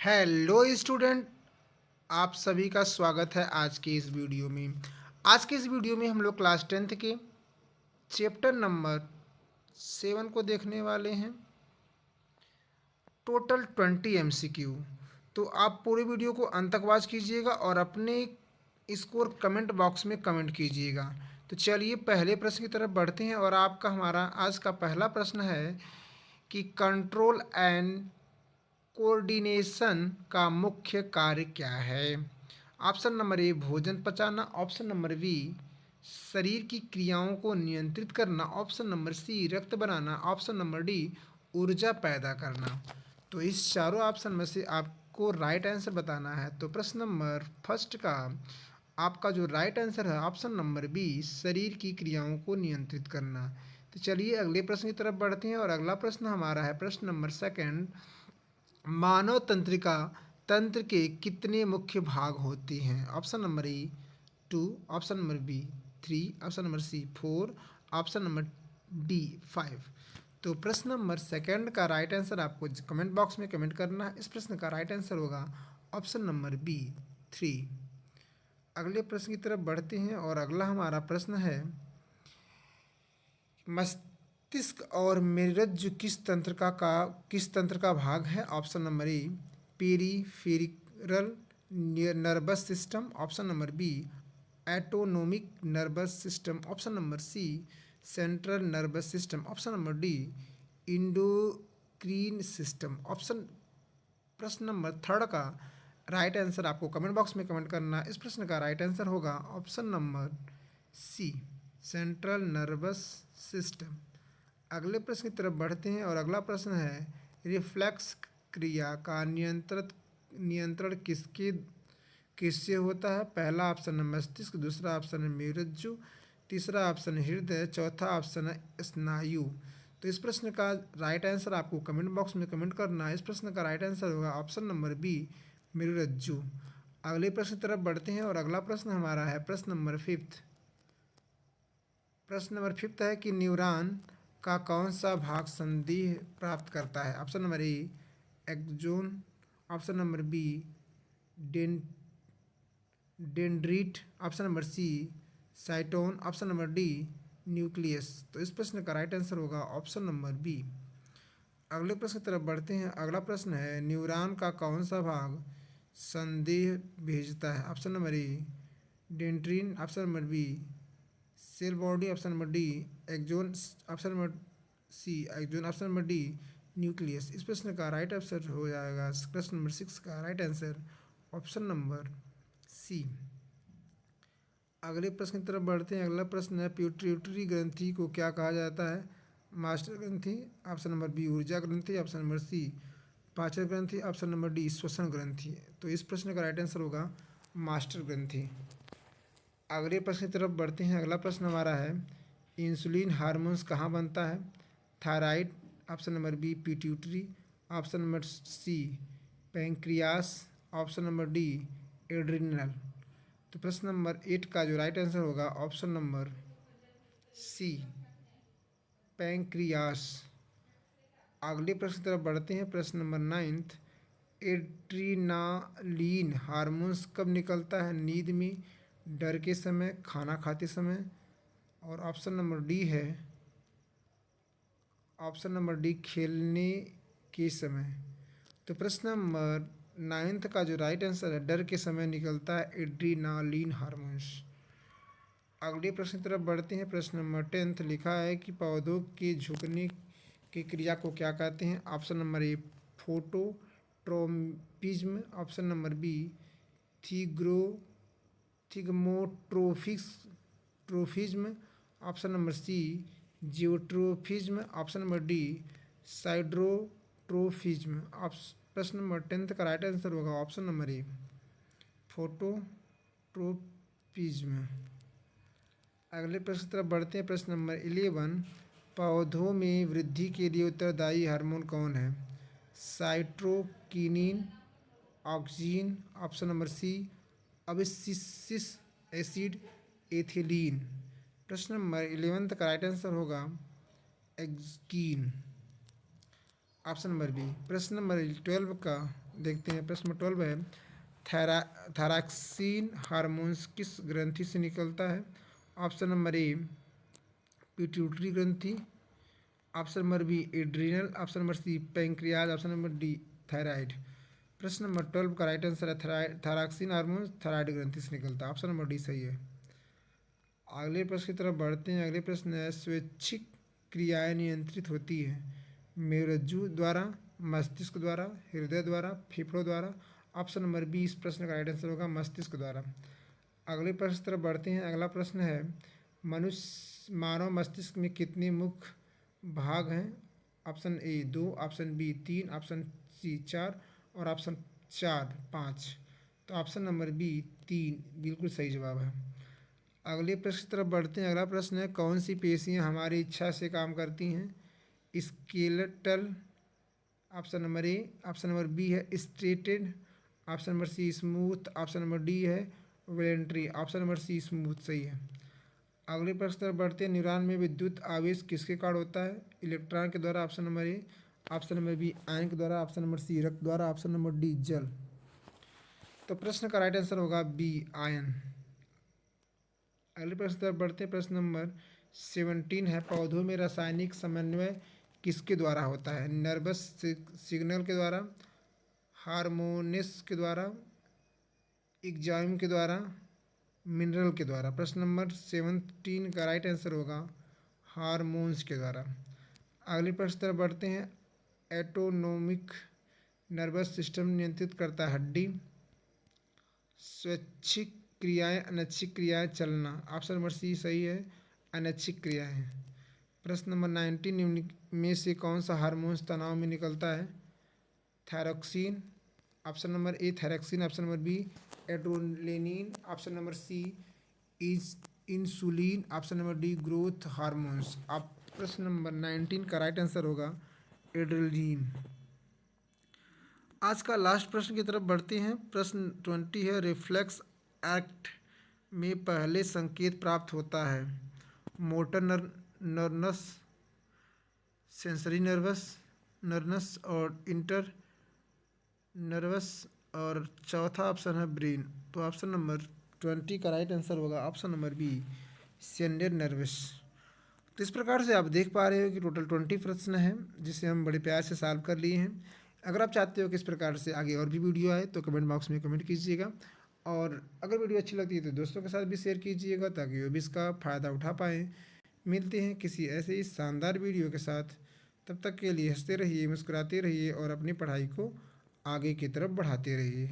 Hello student, आप सभी का स्वागत है आज के इस वीडियो में। आज के इस वीडियो में हम लोग क्लास 10th के चैप्टर नंबर 7 को देखने वाले हैं। Total 20 MCQ। तो आप पूरे वीडियो को अंत तक वॉच कीजिएगा और अपने स्कोर कमेंट बॉक्स में कमेंट कीजिएगा। तो चलिए पहले प्रश्न की तरफ बढ़ते हैं और आपका हमारा आज का पहला प्रश्न है कि कंट्रोल एंड कोऑर्डिनेशन का मुख्य कार्य क्या है। ऑप्शन नंबर ए भोजन पचाना, ऑप्शन नंबर बी शरीर की क्रियाओं को नियंत्रित करना, ऑप्शन नंबर सी रक्त बनाना, ऑप्शन नंबर डी ऊर्जा पैदा करना। तो इस चारों ऑप्शन में से आपको राइट आंसर बताना है। तो प्रश्न नंबर फर्स्ट का आपका जो राइट आंसर है ऑप्शन नंबर बी शरीर की क्रियाओं को नियंत्रित करना। तो चलिए अगले प्रश्न की तरफ बढ़ते हैं और अगला प्रश्न हमारा है प्रश्न नंबर सेकंड। मानव तंत्रिका तंत्र के कितने मुख्य भाग होते हैं। Option number A 2, option number B 3, option number C 4, option number D 5। तो प्रश्न नंबर सेकंड का राइट आंसर आपको कमेंट बॉक्स में कमेंट करना है। इस प्रश्न का राइट आंसर होगा ऑप्शन नंबर बी 3। अगले प्रश्न की तरफ बढ़ते हैं और अगला हमारा प्रश्न है मस्तिष्क और मेरुरज्जु किस तंत्र का भाग है। Option number A peripheral nervous system, option number B autonomic nervous system, option number C central nervous system, option number D endocrine system. प्रश्न नंबर थर्ड का राइट आंसर आपको कमेंट बॉक्स में कमेंट करना है। इस प्रश्न का राइट आंसर होगा option number C central nervous system. अगले प्रश्न की तरफ बढ़ते हैं और अगला प्रश्न है रिफ्लेक्स क्रिया का नियंत्रण किससे होता है। पहला ऑप्शन है मस्तिष्क, दूसरा ऑप्शन है मेरुरज्जु, तीसरा ऑप्शन है हृदय, चौथा ऑप्शन है स्नायु। तो इस प्रश्न का राइट आंसर आपको कमेंट बॉक्स में कमेंट करना है। इस प्रश्न का राइट आंसर होगा ऑप्शन नंबर बी मेरुरज्जु। अगले प्रश्न की तरफ बढ़ते हैं और अगला प्रश्न हमारा है प्रश्न नंबर फिफ्थ। प्रश्न नंबर फिफ्थ है कि न्यूरॉन का कौन सा भाग संदेह प्राप्त करता है। Option number A axon, option number B den dendrite, option number C cyton, option number D nucleus. तो इस प्रश्न का राइट आंसर होगा ऑप्शन नंबर बी। अगले प्रश्न की तरफ बढ़ते हैं। अगला प्रश्न है न्यूरॉन का कौन सा भाग संदेश भेजता है। Option number A dendron, option number B cell body, option number D axon, option number C axon, option number D nucleus. इस प्रश्न का राइट आंसर हो जाएगा प्रश्न नंबर 6 का right answer option number C. अगले प्रश्न की तरफ बढ़ते हैं। अगला प्रश्न है पिट्यूटरी ग्रंथि को क्या कहा जाता है। मास्टर ग्रंथि, ऑप्शन नंबर बी ऊर्जा ग्रंथि, ऑप्शन नंबर सी पाचन ग्रंथि, ऑप्शन नंबर डी श्वसन ग्रंथि। तो इस प्रश्न का राइट आंसर होगा मास्टर ग्रंथि। अगले प्रश्न की तरफ बढ़ते हैं। अगला प्रश्न हमारा है इंसुलिन हार्मोन्स कहाँ बनता है। Thyroid, option number B pituitary, option number C pancreas, option number D adrenal. तो प्रश्न नंबर 8 का जो राइट आंसर होगा ऑप्शन नंबर सी पैंक्रियास। अगले प्रश्न की तरफ बढ़ते हैं। प्रश्न नंबर 9th एड्रीनालीन हार्मोन्स कब निकलता है। नींद में, डर के समय, खाना खाते समय, और ऑप्शन नंबर डी है ऑप्शन नंबर डी खेलने के समय। तो प्रश्न नंबर 9th का जो राइट आंसर है डर के समय निकलता है एड्रीनालीन हार्मोन्स। अगले प्रश्न की तरफ बढ़ते हैं। प्रश्न नंबर 10th लिखा है कि पौधों के झुकने की क्रिया को क्या कहते हैं। Option number A phototropism, option number B थीग्रो thigmotropics tropism, option number C geotropism, option number D hydrotropism. प्रश्न नंबर 10th का राइट आंसर होगा ऑप्शन नंबर ए फोटोट्रोपिज्म। अगले प्रश्न की तरफ बढ़ते हैं। प्रश्न नंबर 11 पौधों में वृद्धि के लिए उत्तरदायी हार्मोन कौन है। Cytokinin, auxin, option number C abscisic acid, ethylene. प्रश्न नंबर 11 का राइट आंसर होगा एक्सकीन, ऑप्शन नंबर बी। प्रश्न नंबर 12 का देखते हैं प्रश्न नंबर 12 है थायरॉक्सिन हार्मोन्स किस ग्रंथि से निकलता है? ऑप्शन नंबर ए पिट्यूटरी ग्रंथि, option number B adrenal, option number C pancreas, option number D thyroid. प्रश्न नंबर 12 का राइट आंसर है थायरॉक्सिन हार्मोन थायराइड ग्रंथि से निकलता है, ऑप्शन नंबर डी सही है। अगले प्रश्न की तरफ बढ़ते हैं। अगले प्रश्न है स्वैच्छिक क्रियाएं नियंत्रित होती है मेरुरज्जु द्वारा, मस्तिष्क द्वारा, हृदय द्वारा, फेफड़ों द्वारा। ऑप्शन नंबर बी इस प्रश्न का राइट आंसर होगा मस्तिष्क द्वारा। अगले प्रश्न की तरफ बढ़ते हैं। अगला प्रश्न है मानव मस्तिष्क में कितने मुख्य भाग हैं? Option A 2, option B 3, option C 4 और ऑप्शन 5। तो ऑप्शन नंबर बी 3 बिल्कुल सही जवाब है। अगले प्रश्न की तरफ बढ़ते हैं। अगला प्रश्न है कौन सी पेशियाँ हमारी इच्छा से काम करती हैं? Skeletal, option number A, option number B है striated, option number C smooth, option number D है voluntary, option number C smooth सही है। अगले प्रश्न तरफ बढ़ते हैं। न्यूरॉन में विद्युत आवेश किसके कारण होता है? इलेक्ट्रॉन के द्वारा, option number A, option number B ion के द्वारा, ऑप्शन नंबर सी रक्त द्वारा, ऑप्शन नंबर डी जल। तो प्रश्न का राइट आंसर होगा बी आयन। अगले प्रश्न तरफ बढ़ते हैं। प्रश्न नंबर 17 है पौधों में रासायनिक समन्वय किसके द्वारा होता है? नर्वस सिग्नल के द्वारा, हार्मोनिस के द्वारा, एग्जाइम के द्वारा, मिनरल के द्वारा। प्रश्न नंबर 17 का राइट आंसर होगा हार्मोन्स के द्वारा। अगले प्रश्न तरफ बढ़ते हैं। एटोनोमिक नर्वस सिस्टम नियंत्रित करता है हड्डी, स्वैच्छिक क्रियाएं, अनैच्छिक क्रियाएं, चलना। ऑप्शन नंबर सी सही है अनैच्छिक क्रियाएं। प्रश्न नंबर 19 निम्न में से कौन सा हार्मोन तनाव में निकलता है? Thyroxine, option number A thyroxine, option number B adrenaline, option number C insulin, option number D growth hormones. आप प्रश्न नंबर 19 का राइट आंसर होगा एड्रेनलिन। आज का लास्ट प्रश्न की तरफ बढ़ते हैं। प्रश्न 20 है रिफ्लेक्स एक्ट में पहले संकेत प्राप्त होता है मोटर नर्वस, सेंसरी नर्वस और इंटर नर्वस और चौथा ऑप्शन है ब्रेन। तो ऑप्शन नंबर 20 का राइट आंसर होगा option number B sender nervous. तो इस प्रकार से आप देख पा रहे हो कि टोटल 20 प्रश्न हैं जिसे हम बड़े प्यार से सॉल्व कर लिए हैं। अगर आप चाहते हो कि इस प्रकार से आगे और भी वीडियो आए तो कमेंट बॉक्स में कमेंट कीजिएगा और अगर वीडियो अच्छी लगती है तो दोस्तों के साथ भी शेयर कीजिएगा ताकि वो भी इसका फ़ायदा उठा पाएँ। मिलते हैं किसी ऐसे ही शानदार वीडियो के साथ, तब तक के लिए हंसते रहिए, मुस्कुराते रहिए और अपनी पढ़ाई को आगे की तरफ बढ़ाते रहिए।